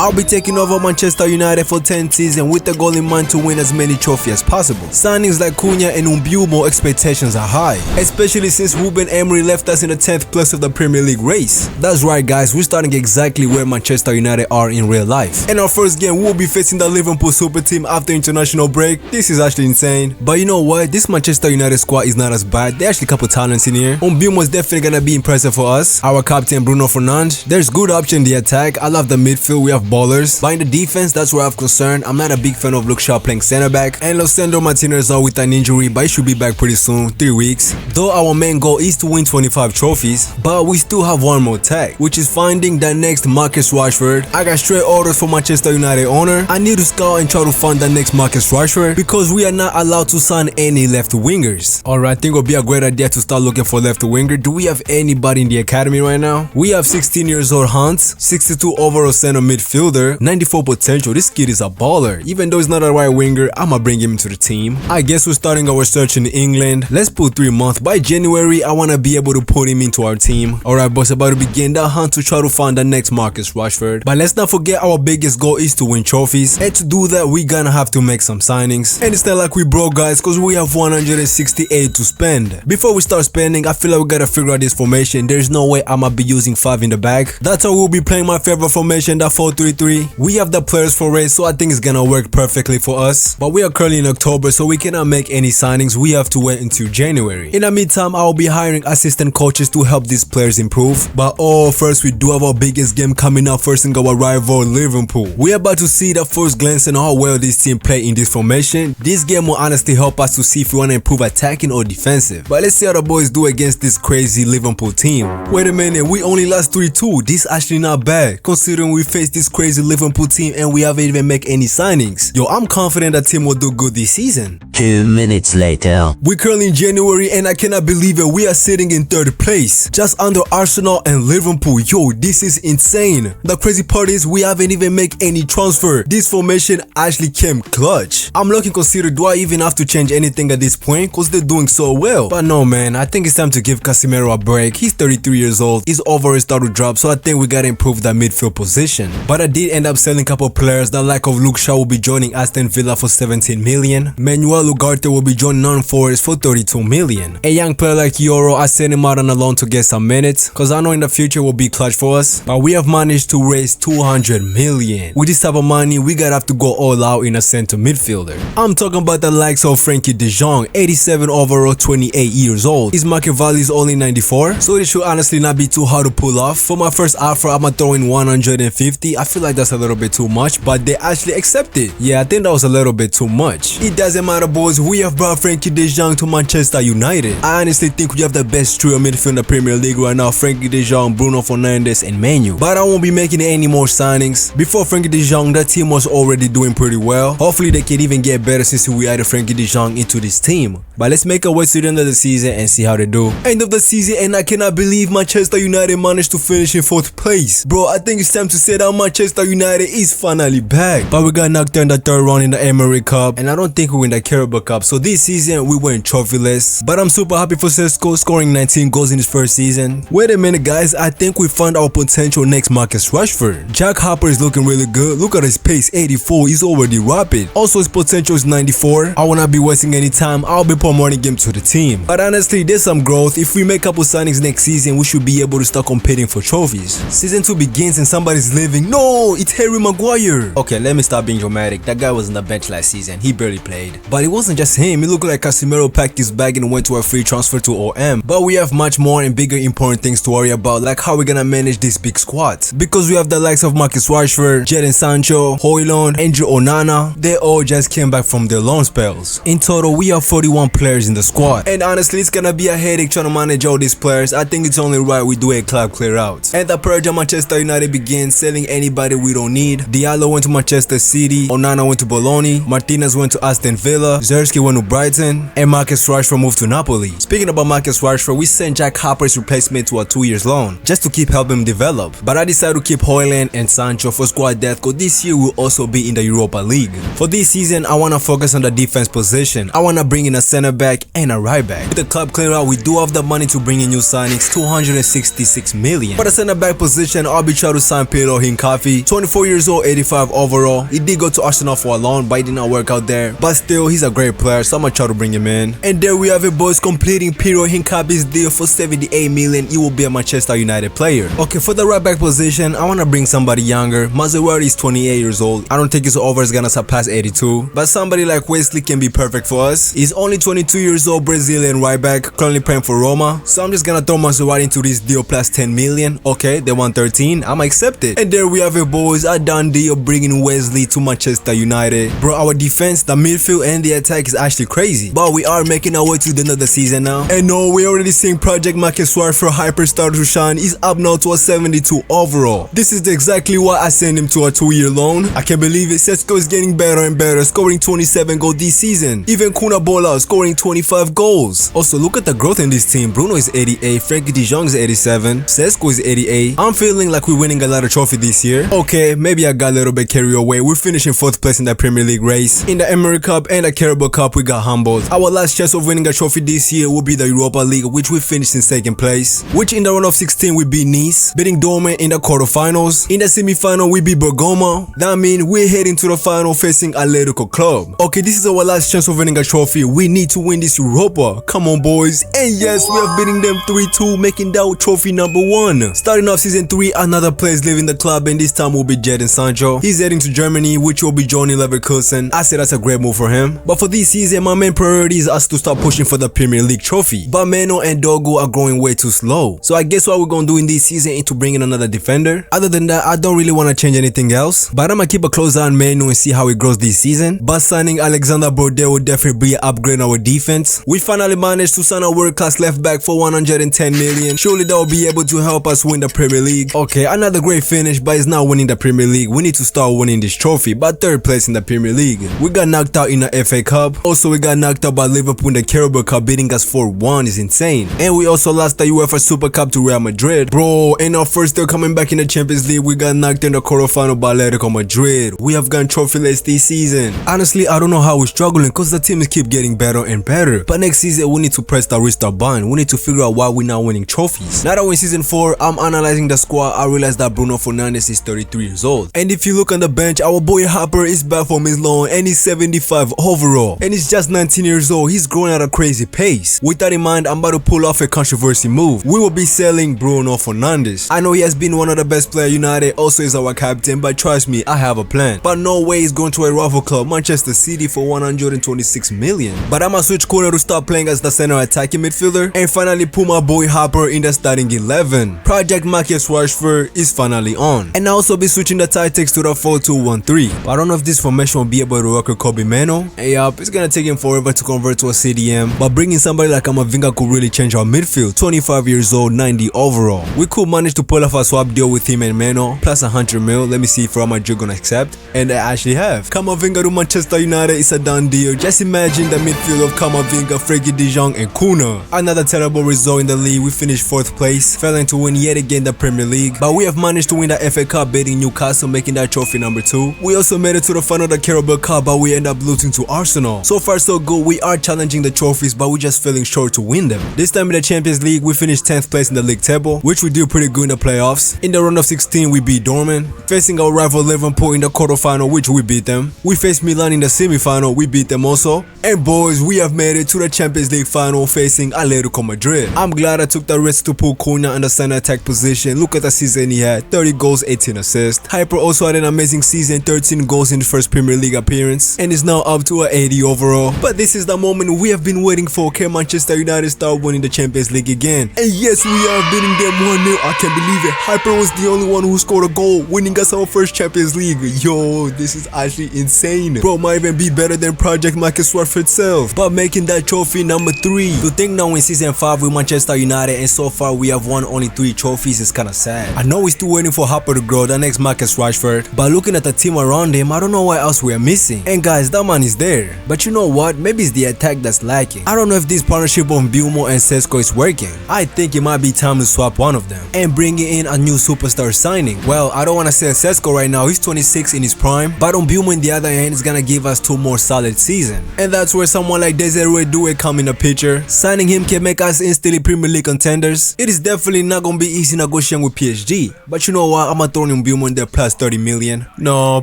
I'll be taking over Manchester United for 10 seasons with the goal in mind to win as many trophies as possible. Signings like Cunha and Umbumo expectations are high, especially since Ruben Emery left us in the 10th place of the Premier League race. That's right guys, we're starting exactly where Manchester United are in real life. In our first game, we'll be facing the Liverpool super team after international break. This is actually insane. But you know what? This Manchester United squad is not as bad. There's actually a couple talents in here. Umbumo is definitely gonna be impressive for us. Our captain Bruno Fernandes. There's good option in the attack. I love the midfield. We have ballers. But in the defense, that's where I have concern. I'm not a big fan of Luke Shaw playing center back. And Losandro Martinez out with an injury, but he should be back pretty soon, 3 weeks. Though our main goal is to win 25 trophies, but we still have one more tag, which is finding the next Marcus Rashford. I got straight orders from Manchester United owner. I need to scout and try to find the next Marcus Rashford because we are not allowed to sign any left wingers. Alright, I think it would be a great idea to start looking for left winger. Do we have anybody in the academy right now? We have 16 years old Hans, 62 overall center midfielder, 94 potential. This kid is a baller. Even though he's not a right winger, I'ma bring him to the team. I guess we're starting our search in England. Let's put 3 months. By January, I wanna be able to put him into our team. Alright boys, about to begin that hunt to try to find the next Marcus Rashford. But let's not forget our biggest goal is to win trophies. And to do that, we gonna have to make some signings. And it's not like we broke guys, cause we have 168 to spend. Before we start spending, I feel like we gotta figure out this formation. There's no way I'ma be using 5 in the back. That's how we'll be playing my favorite formation, that 4-3-3. We have the players for it, so I think it's gonna work perfectly for us. But we are currently in October, so we cannot make any signings. We have to wait until January. In the meantime, I will be hiring assistant coaches to help these players improve. But first we do have our biggest game coming up, facing our rival Liverpool. We're about to see the first glance on how well this team play in this formation. This game will honestly help us to see if we want to improve attacking or defensive. But let's see how the boys do against this crazy Liverpool team. Wait a minute, we only lost 3-2. This actually not bad, considering we faced this crazy Liverpool team and we haven't even make any signings. Yo, I'm confident that team will do good this season. 2 minutes later. We're currently in January and I cannot believe it. We are sitting in 3rd place, just under Arsenal and Liverpool. Yo, this is insane. The crazy part is we haven't even make any transfer. This formation actually came clutch. I'm looking consider, do I even have to change anything at this point? Cause they're doing so well. But no man, I think it's time to give Casemiro a break. He's 33 years old. His overall start to drop, so I think we gotta improve that midfield position. But I did end up selling a couple players. The lack of Luke Shaw will be joining Aston Villa for 17 million. Manuel Ugarte will be joining Non-Forest for 32 million. A young player like Euro, I sent him out on a loan to get some minutes, cause I know in the future will be clutch for us. But we have managed to raise 200 million. With this type of money, we gotta have to go all out in a center midfielder. I'm talking about the likes of Frankie de Jong, 87 overall, 28 years old. His market value is only 94, so it should honestly not be too hard to pull off. For my first offer, I'ma throw in 150. I feel like that's a little bit too much, but they actually accept it. Yeah, I think that was a little bit too much. It doesn't matter boys, we have brought Frankie de Jong to Manchester United. I honestly think we have the best trio midfield in the Premier League right now, Frankie de Jong, Bruno Fernandes and Manu. But I won't be making any more signings. Before Frankie de Jong, that team was already doing pretty well. Hopefully they can even get better since we added Frankie de Jong into this team. But let's make our way to the end of the season and see how they do. End of the season and I cannot believe Manchester United managed to finish in 4th place. Bro, I think it's time to say that Manchester United is finally back. But we got knocked out in the 3rd round in the Emirates Cup and I don't think we win the Carabao Cup. So this season we went trophyless. But I'm super happy for Sesko scoring 19 goals in his first season. Wait a minute guys, I think we found our potential next Marcus Rashford. Jack Harper is looking really good. Look at his pace, 84. He's already rapid. Also his potential is 94. I will not be wasting any time. I'll be promoting him to the team. But honestly, there's some growth. If we make a couple signings next season, we should be able to start competing for trophies. Season 2 begins and somebody's leaving. No, it's Harry Maguire. Okay, let me stop being dramatic. That guy was on the bench last season. He barely played. But it wasn't just him. It looked like Casemiro packed his bag and went to a free transfer to OM. But we have much more and bigger important things to worry about, like how we're gonna manage this big squad. Because we have the likes of Marcus Rashford, Jadon Sancho, Højlund, Andrew Onana. They all just came back from their loan spells. In total, we have 41 players in the squad. And honestly, it's gonna be a headache trying to manage all these players. I think it's only right we do a club clear out. And the purge of Manchester United begins, selling anybody we don't need. Diallo went to Manchester City, Onana went to Bologna, Martinez went to Aston Villa, Zerski went to Brighton, and Marcus Rashford moved to Napoli. Speaking about Marcus Rashford, we sent Jack Harper's replacement to a 2-year loan, just to keep helping him develop. But I decided to keep Højlund and Sancho for squad depth, cause this year we'll also be in the Europa League. For this season, I wanna focus on the defense position. I wanna bring in a center center back, and a right back. With the club clear out, we do have the money to bring in new signings, 266 million. For the center back position, I'll be trying to sign Pedro Hincapi, 24 years old, 85 overall. He did go to Arsenal for a loan, but it did not work out there. But still, he's a great player, so I'm gonna try to bring him in. And there we have it, boys, completing Pedro Hincapi's deal for 78 million. He will be a Manchester United player. Okay, for the right back position, I wanna bring somebody younger. Mazzuchelli is 28 years old. I don't think his over is gonna surpass 82, but somebody like Wesley can be perfect for us. He's only 22 years old, Brazilian right back, currently playing for Roma. So I'm just gonna throw Mazzuchelli into this deal plus 10 million. Okay, they want 13. I'ma accept it. And there we have it, boys. A done deal bringing Wesley to Manchester United. Bro, our defense, the midfield, and the attack is actually crazy. But we are making our way to the end of the season now. And no, we already seeing Project Marcus Suarez for Hyperstar to shine. He's up now to a 72 overall. This is exactly why I sent him to a 2-year loan. I can't believe it. Sesko is getting better and better, scoring 27 goals this season. Even Kuna Bola scoring 25 goals. Also, look at the growth in this team. Bruno is 88, Frankie de Jong is 87, Sesko is 88. I'm feeling like we're winning a lot of trophies this year. Okay, maybe I got a little bit carried away. We're finishing 4th place in the Premier League race. In the Emirates Cup and the Carabao Cup, we got humbled. Our last chance of winning a trophy this year will be the Europa League, which we finished in 2nd place. Which in the round of 16 we beat Nice, beating Dortmund in the quarterfinals. In the semi-final we beat Bergamo. That means we're heading to the final facing Atletico Club. Okay, this is our last chance of winning a trophy. We need to win this Europa. Come on, boys. And yes, we are beating them 3-2, making that trophy number 1. Starting off season 3, another player is leaving the club, and this time will be Jadon Sancho. He's heading to Germany, which will be joining Leverkusen. I said that's a great move for him. But for this season, my main priority is us to start pushing for the Premier League trophy. But Meno and Dogu are growing way too slow. So I guess what we're gonna do in this season is to bring in another defender. Other than that, I don't really want to change anything else. But I'm gonna keep a close eye on Meno and see how he grows this season. But signing Alexander Brodel will definitely be an upgrade in our defense. We finally managed to sign a world-class left back for 110 million. Surely that will be able to help us win the Premier League. Okay, another great finish, but it's not winning the Premier League. We need to start winning this trophy, but 3rd place in the Premier League. We got knocked out in the FA Cup. Also, we got knocked out by Liverpool in the Carabao Cup, beating us 4-1. Is insane. And we also lost the UEFA Super Cup to Real Madrid. Bro, in our first year coming back in the Champions League, we got knocked in the quarterfinal by Atletico Madrid. We have gone trophyless this season. Honestly, I don't know how we're struggling because the teams keep getting better and better. But next season, we need to press the restart button. We need to figure out why we're not winning trophies. Now that we're in season 4, I'm analyzing the squad. I realized that Bruno Fernandes is 33 years old. And if you look on the bench, our boy Harper is back from his loan and he's 75 overall. And he's just 19 years old. He's growing at a crazy pace. With that in mind, I'm about to pull off a controversy move. We will be selling Bruno Fernandes. I know he has been one of the best players United, also is our captain, but trust me, I have a plan. But no way he's going to a rival club, Manchester City, for 126 million. But I'ma switch corner to start playing as the center attacking midfielder and finally put my boy Harper in the starting 11. Project Marcus Rashford is finally on. And I'll also be switching the tactics to the 4-2-1-3. But I don't know if this formation will be able to work with Kobe Meno. And yup, it's gonna take him forever to convert to a CDM. But bringing somebody like Amavinga could really change our midfield. 25 years old, 90 overall. We could manage to pull off a swap deal with him and Meno, plus 100 mil. Let me see if Real Madrid gonna accept. And they actually have. Kamavinga to Manchester United is a done deal. Just imagine the midfield of Kamavinga, Frankie de Jong, and Kuna. Another terrible result in the league. We finished 4th place, failing to win yet again the Premier League. But we have managed to win the FA Cup, beating Newcastle, making that trophy number 2. We also made it to the final of the Carabao Cup, but we end up losing to Arsenal. So far so good. We are challenging the trophies, but we're just feeling short to win them. This time in the Champions League, we finished 10th place in the league table, which we do pretty good in the playoffs. In the round of 16, we beat Dortmund, facing our rival Liverpool in the quarterfinal, which we beat them. We faced Milan in the semi-final, we beat them also. And boys, we have made it to the Champions League final, facing Atletico Madrid. I'm glad I took the risk to put Cunha in the center attack position. Look at the season he had, 30 goals, 18 assists. Hyper also had an amazing season, 13 goals in his first Premier League appearance, and is now up to an 80 overall. But this is the moment we have been waiting for. Can Manchester United start winning the Champions League again? And yes, we are beating them 1-0. I can't believe it. Hyper was the only one who scored a goal, winning us our first Champions League. Yo, this is actually insane. Bro, might even be better than Project Marcus Rashford itself, but making that trophy number 3. To think now in season 5 with Manchester United, and so far we have won only 3 trophies is kinda sad. I know we're still waiting for Harper to grow, the next Marcus Rashford, but looking at the team around him, I don't know what else we are missing. And guys, that man is there, but you know what, maybe it's the attack that's lacking. I don't know if this partnership of Bilmo and Sesko is working. I think it might be time to swap one of them and bringing in a new superstar signing. Well, I don't want to say Sesko right now, he's 26 in his prime, but on Bilmo in the other hand is gonna give us 2 more solid seasons. And that's where someone like Desiree Doué come in the picture. Signing him can make us instantly Premier League contenders. It is definitely not gonna be easy negotiating with PSG, but you know what, I'ma throw in Bumo in there plus 30 million. No,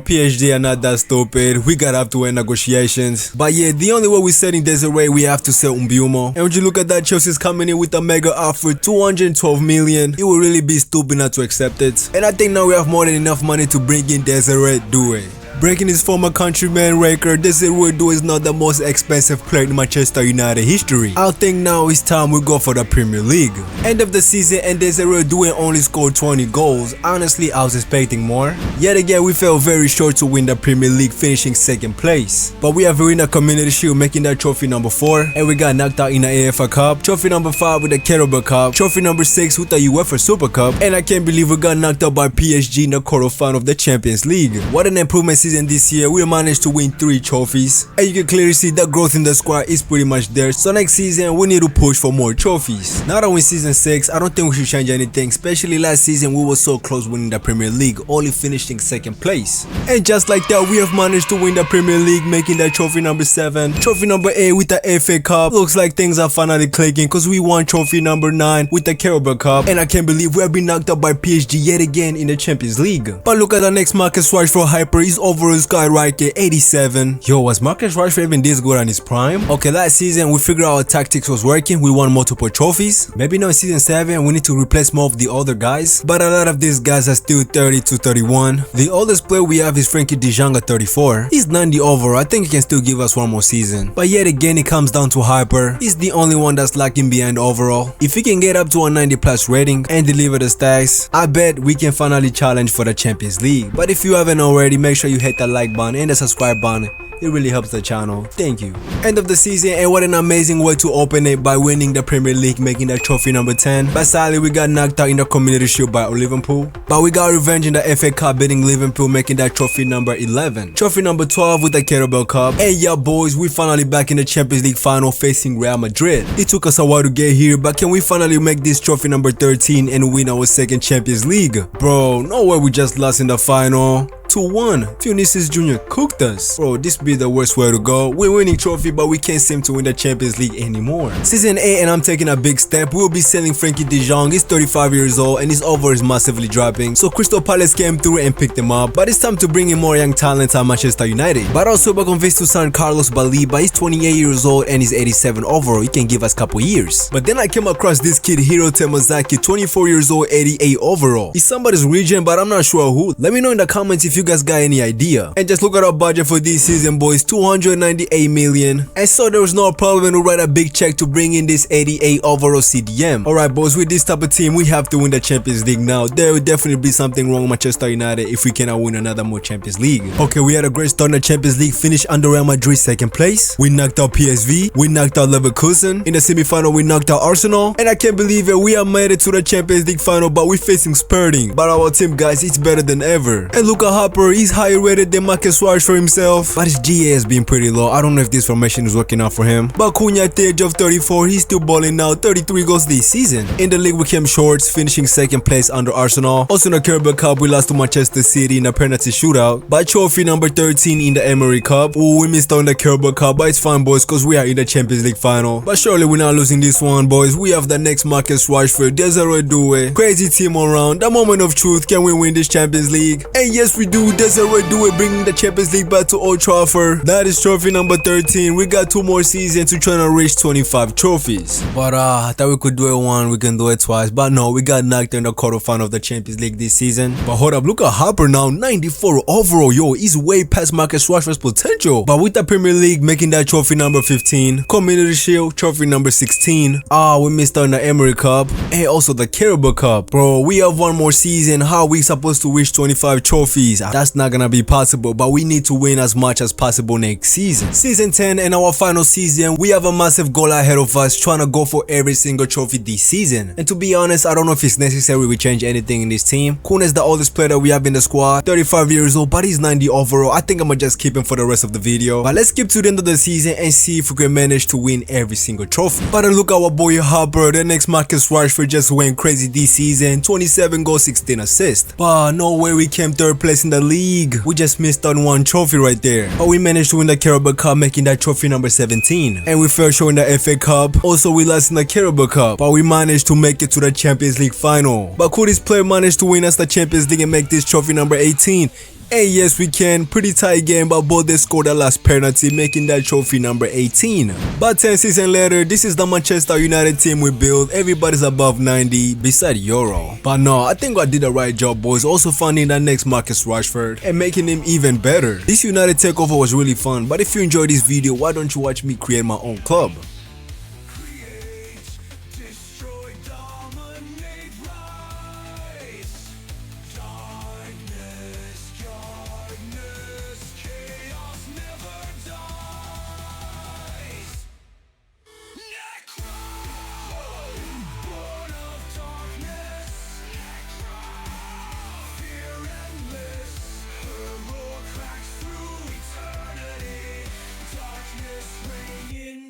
PSG are not that stupid. We gotta have to win negotiations. But yeah, the only way we're selling Desiree, we have to sell Mbumo. And when you look at that, Chelsea's coming in with a mega offer, 212 million. It would really be stupid not to accept it. And I think now we have more than enough money to bring in Desiree Doué. Breaking his former countryman record, Desiree Doué is not the most expensive player in Manchester United history. I think now it's time we go for the Premier League. End of the season and Desiree Doué only scored 20 goals. Honestly, I was expecting more. Yet again, we fell very short to win the Premier League, finishing second place. But we have won the Community Shield, making that trophy number 4. And we got knocked out in the AFA Cup. Trophy number 5 with the Carabao Cup. Trophy number 6 with the UEFA Super Cup. And I can't believe we got knocked out by PSG in the quarterfinal of the Champions League. What an improvement season this year. We managed to win 3 trophies, and you can clearly see that growth in the squad is pretty much there. So next season we need to push for more trophies. Now that we're in season 6, I don't think we should change anything, especially last season we were so close winning the Premier League, only finishing second place. And just like that, we have managed to win the Premier League, making that trophy number 7. Trophy number 8 with the FA Cup. Looks like things are finally clicking because we won trophy number 9 with the Carabao Cup. And I can't believe we have been knocked out by PSG yet again in the Champions League. But look at the next Marcus Rashford hyper. He's overall skyrocket 87. Yo, was Marcus Rashford even this good on his prime? Okay, last season we figured out our tactics was working. We won multiple trophies. Maybe now in season 7 we need to replace more of the other guys, but a lot of these guys are still 30 to 31. The oldest player we have is Frankie de Jong at 34. He's 90 overall. I think he can still give us one more season, but yet again it comes down to hyper. He's the only one that's lacking behind overall. If he can get up to a 90 plus rating and deliver the stacks, I bet we can finally challenge for the Champions League. But if you haven't already, make sure you hit that like button and the subscribe button. It really helps the channel. Thank you. End of the season, and what an amazing way to open it by winning the Premier League, making that trophy number 10. But sadly, we got knocked out in the Community Shield by Liverpool. But we got revenge in the FA Cup, beating Liverpool, making that trophy number 11. Trophy number 12 with the Carabao Cup. And yeah, boys, we finally back in the Champions League final facing Real Madrid. It took us a while to get here, but can we finally make this trophy number 13 and win our second Champions League? Bro, no way we just lost in the final. 2-1. Vinicius Jr. cooked us. Bro, this be the worst way to go. We're winning trophy, but we can't seem to win the Champions League anymore. Season 8 and I'm taking a big step. We'll be selling Frankie de Jong. He's 35 years old and his over is massively dropping. So Crystal Palace came through and picked him up. But it's time to bring in more young talents at Manchester United. But also we're convinced to sign Carlos Baleba. He's 28 years old and he's 87 overall. He can give us a couple years. But then I came across this kid, Hiro Temazaki, 24 years old, 88 overall. He's somebody's region, but I'm not sure who. Let me know in the comments if you guys got any idea. And just look at our budget for this season, boys, 298 million. And so there was no problem to write a big check to bring in this 88 overall CDM. Alright, boys, with this type of team we have to win the Champions League now. There will definitely be something wrong with Manchester United if we cannot win another more Champions League. Okay, we had a great start in the Champions League, finished under Real Madrid second place. We knocked out PSV, we knocked out Leverkusen. In the semi-final we knocked out Arsenal. And I can't believe it, we have made it to the Champions League final, but we're facing Spurting. But our team, guys, it's better than ever. And look at Harper, he's higher rated than Marcus Rashford himself, but his GA has been pretty low. I don't know if this formation is working out for him. But Cunha at the age of 34, he's still balling now, 33 goals this season. In the league we came short, finishing second place under Arsenal. Also in the Carabao Cup we lost to Manchester City in a penalty shootout. But trophy number 13 in the Emery Cup. Ooh, we missed out in the Carabao Cup, but it's fine, boys, cause we are in the Champions League final. But surely we're not losing this one, boys. We have the next Marcus Rashford, Desiree Doué. Crazy team around. The moment of truth, can we win this Champions League? And yes we do. Desiree Doué bringing the Champions League back to Old Trafford. That is trophy number 13. We got 2 more seasons to try to reach 25 trophies. But I thought we could do it one, we can do it twice. But no, we got knocked in the quarterfinal of the Champions League this season. But hold up, look at Harper now, 94 overall. Yo, he's way past Marcus Rashford's potential. But with the Premier League making that trophy number 15, Community Shield trophy number 16. We missed out on the Emery Cup and also the Carabao Cup. Bro, we have one more season. How are we supposed to reach 25 trophies? That's not gonna be possible, but we need to win as much as possible next season. Season 10 and our final season, we have a massive goal ahead of us, trying to go for every single trophy this season. And to be honest, I don't know if it's necessary we change anything in this team. Kun is the oldest player that we have in the squad, 35 years old, but he's 90 overall. I think I'm gonna just keep him for the rest of the video. But let's skip to the end of the season and see if we can manage to win every single trophy. But look at our boy Harper, the next Marcus Rashford just went crazy this season, 27 goals, 16 assists. But no way we came 3rd place in the league. We just missed on one trophy right there. But we we managed to win the Carabao Cup, making that trophy number 17. And we fell short in the FA Cup. Also, we lost in the Carabao Cup, but we managed to make it to the Champions League final. But could this player manage to win us the Champions League and make this trophy number 18? And yes, we can. Pretty tight game, but both they scored the last penalty, making that trophy number 18. But 10 seasons later, this is the Manchester United team we built. Everybody's above 90, beside Euro. But no, I think I did the right job, boys. Also finding that next Marcus Rashford and making him even better. This United takeover was really fun, but if you enjoyed this video, why don't you watch me create my own club?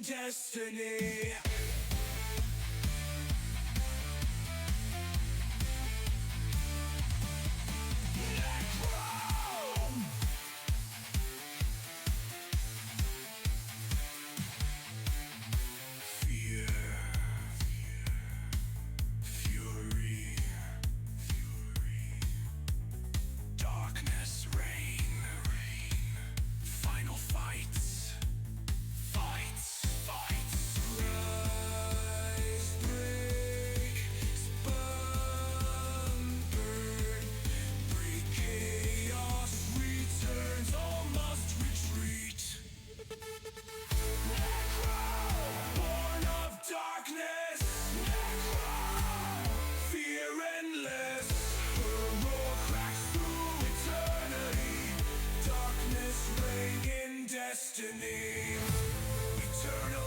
Destiny. Fear, fury, darkness, rain, final fights. Rise, break, spun, burn, break chaos, returns, all must retreat. Born of darkness, fear endless, heroic cracks through eternity, darkness reign in destiny. Eternal